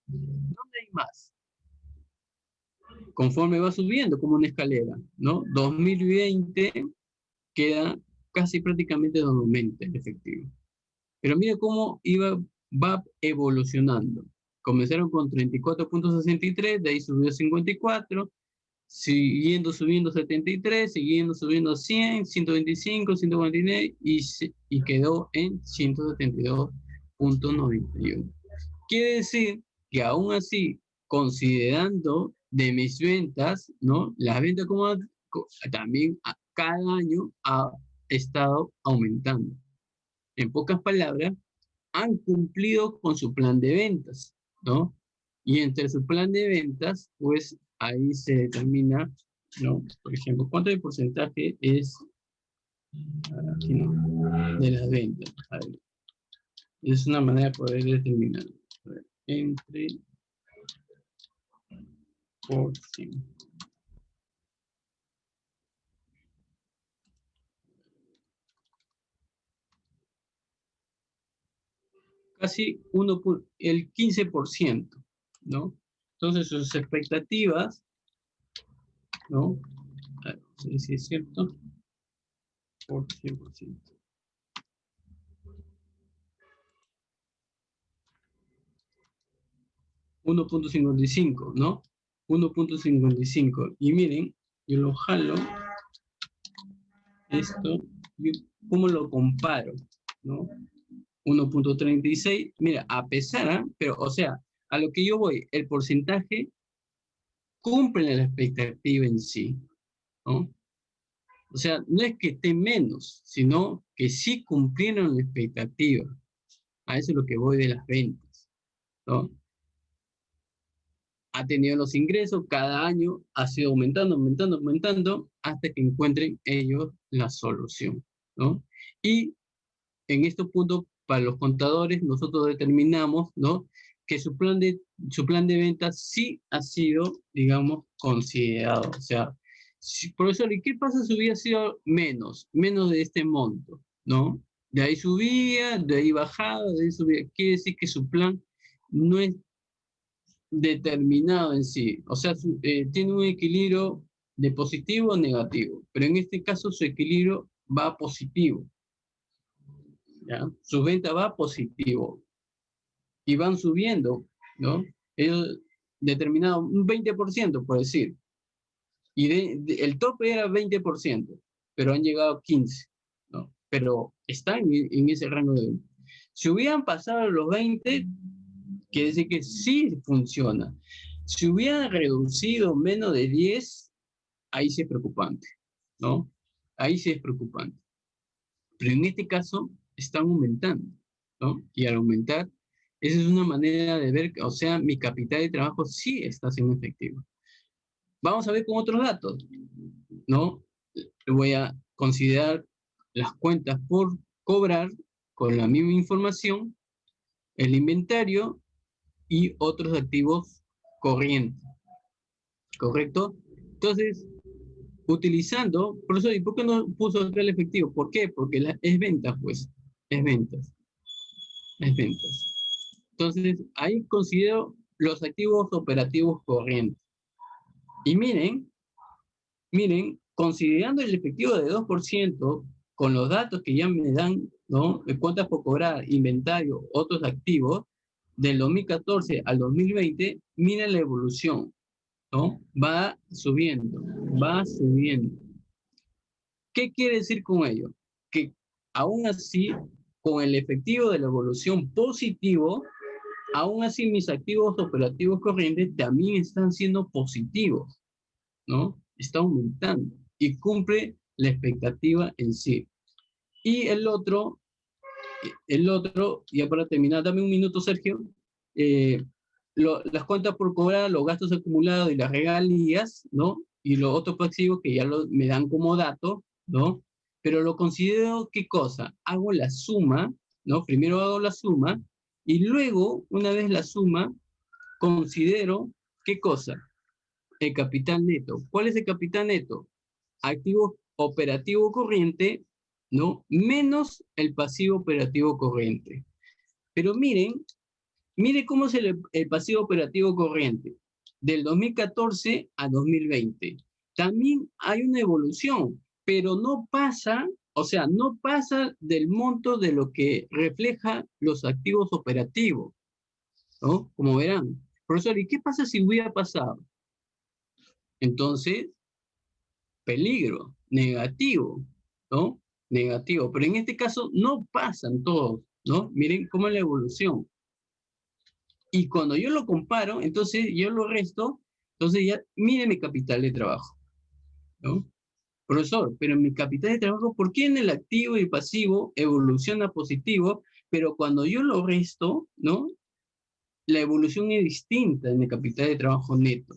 [SPEAKER 1] ¿Dónde hay más? Conforme va subiendo como una escalera, ¿no? 2020 queda casi prácticamente normalmente el efectivo. Pero mire cómo va evolucionando. Comenzaron con 34.63, de ahí subió a 54, siguiendo subiendo 73, siguiendo subiendo 100, 125, 149 y quedó en 172.91. Quiere decir que aún así, considerando de mis ventas, ¿no? Las ventas como también cada año ha estado aumentando. En pocas palabras, han cumplido con su plan de ventas, ¿no? Y entre su plan de ventas, pues ahí se determina, ¿no? Por ejemplo, ¿cuánto de porcentaje es aquí, ¿no? De las ventas? A ver, es una manera de poder determinar. A ver, entre por ciento. Casi el 15%, ¿no? Entonces sus expectativas, ¿no? A ver, no sé si es cierto, por 100%. 1.55, ¿no? 1.55. Y miren, yo lo jalo, esto, ¿cómo lo comparo? ¿No? 1.36. Mira, a pesar, ¿ah? Pero, o sea, a lo que yo voy, el porcentaje cumple la expectativa en sí, ¿no? O sea, no es que esté menos, sino que sí cumplieron la expectativa. A eso es lo que voy de las ventas, ¿no? Ha tenido los ingresos, cada año ha sido aumentando, aumentando, aumentando, hasta que encuentren ellos la solución, ¿no? Y en estos puntos, para los contadores, nosotros determinamos, ¿no? Que su plan de ventas sí ha sido, digamos, considerado. O sea, profesor, ¿y qué pasa si hubiera sido menos de este monto, ¿no? De ahí subía, de ahí bajaba, de ahí subía. Quiere decir que su plan no es determinado en sí. O sea, tiene un equilibrio de positivo o negativo. Pero en este caso su equilibrio va positivo. ¿Ya? Su venta va positivo y van subiendo, ¿no? Ellos determinado un 20%, por decir, y el tope era 20%, pero han llegado a 15%, ¿no? Pero están en ese rango de venta. Si hubieran pasado los 20, quiere decir que sí funciona. Si hubieran reducido menos de 10, ahí sí es preocupante, ¿no? Ahí sí es preocupante. Pero en este caso están aumentando, ¿no? Y al aumentar, esa es una manera de ver, o sea, mi capital de trabajo sí está siendo efectivo. Vamos a ver con otros datos, ¿no? Voy a considerar las cuentas por cobrar con la misma información, el inventario y otros activos corrientes, ¿correcto? Entonces, utilizando, por eso, ¿y por qué no puso acá el efectivo? ¿Por qué? Porque es ventas, pues, es ventas, es ventas. Entonces, ahí considero los activos operativos corrientes. Y miren, considerando el efectivo de 2%, con los datos que ya me dan, ¿no? De cuentas por cobrar, inventario, otros activos, del 2014 al 2020, miren la evolución, ¿no? Va subiendo, va subiendo. ¿Qué quiere decir con ello? Que aún así, con el efectivo de la evolución positivo, aún así mis activos operativos corrientes también están siendo positivos, ¿no? Está aumentando y cumple la expectativa en sí. Y ya para terminar, dame un minuto, Sergio. Eh, las cuentas por cobrar, los gastos acumulados y las regalías, ¿no? Y los otros pasivos que ya me dan como dato, ¿no? Pero lo considero, ¿qué cosa? Hago la suma, ¿no? Primero hago la suma y luego, una vez la suma, considero, ¿qué cosa? El capital neto. ¿Cuál es el capital neto? Activo operativo corriente, ¿no? Menos el pasivo operativo corriente. Pero miren cómo es el pasivo operativo corriente. Del 2014 a 2020. También hay una evolución, pero no pasa, o sea, no pasa del monto de lo que refleja los activos operativos, ¿no? Como verán. Profesor, ¿y qué pasa si hubiera pasado? Entonces, peligro, negativo, ¿no? Negativo. Pero en este caso no pasan todos, ¿no? Miren cómo es la evolución. Y cuando yo lo comparo, entonces yo lo resto, entonces ya, miren mi capital de trabajo, ¿no? Profesor, pero en mi capital de trabajo, ¿por qué en el activo y pasivo evoluciona positivo, pero cuando yo lo resto, ¿no? La evolución es distinta en el capital de trabajo neto.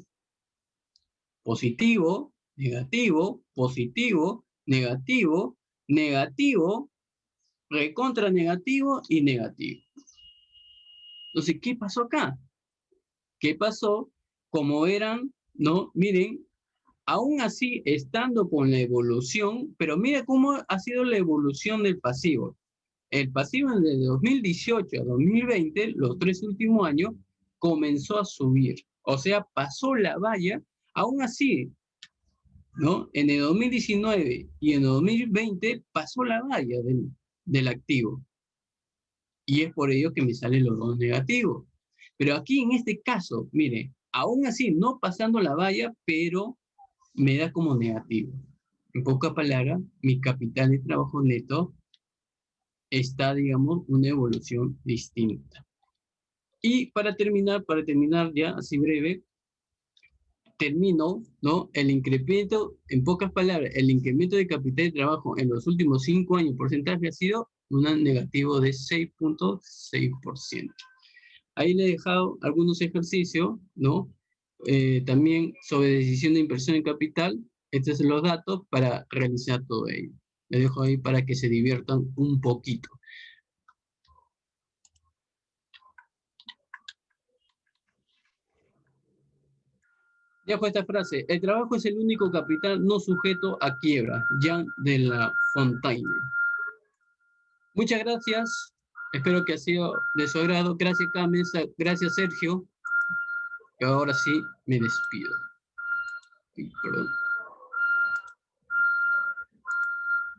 [SPEAKER 1] Positivo, negativo, positivo, negativo, negativo, recontra negativo y negativo. Entonces, ¿qué pasó acá? ¿Qué pasó? Como eran, ¿no? Miren, aún así, estando con la evolución, pero mira cómo ha sido la evolución del pasivo. El pasivo de 2018 a 2020, los 3 últimos años, comenzó a subir. O sea, pasó la valla, aún así, ¿no? En el 2019 y en el 2020 pasó la valla del activo. Y es por ello que me salen los dos negativos. Pero aquí en este caso, mire, aún así no pasando la valla, pero me da como negativo. En pocas palabras, mi capital de trabajo neto está, digamos, una evolución distinta. Y para terminar ya así breve, termino, ¿no? El incremento, en pocas palabras, el incremento de capital de trabajo en los últimos 5 años, porcentaje ha sido un negativo de 6.6%. Ahí le he dejado algunos ejercicios, ¿no? También sobre decisión de inversión en capital. Estos son los datos para realizar todo ello. Les dejo ahí para que se diviertan un poquito. Dejo esta frase: el trabajo es el único capital no sujeto a quiebra. Jean de La Fontaine. Muchas gracias. Espero que ha sido de su agrado. Gracias, Cames. Gracias, Sergio. Y ahora sí, me despido. Perdón.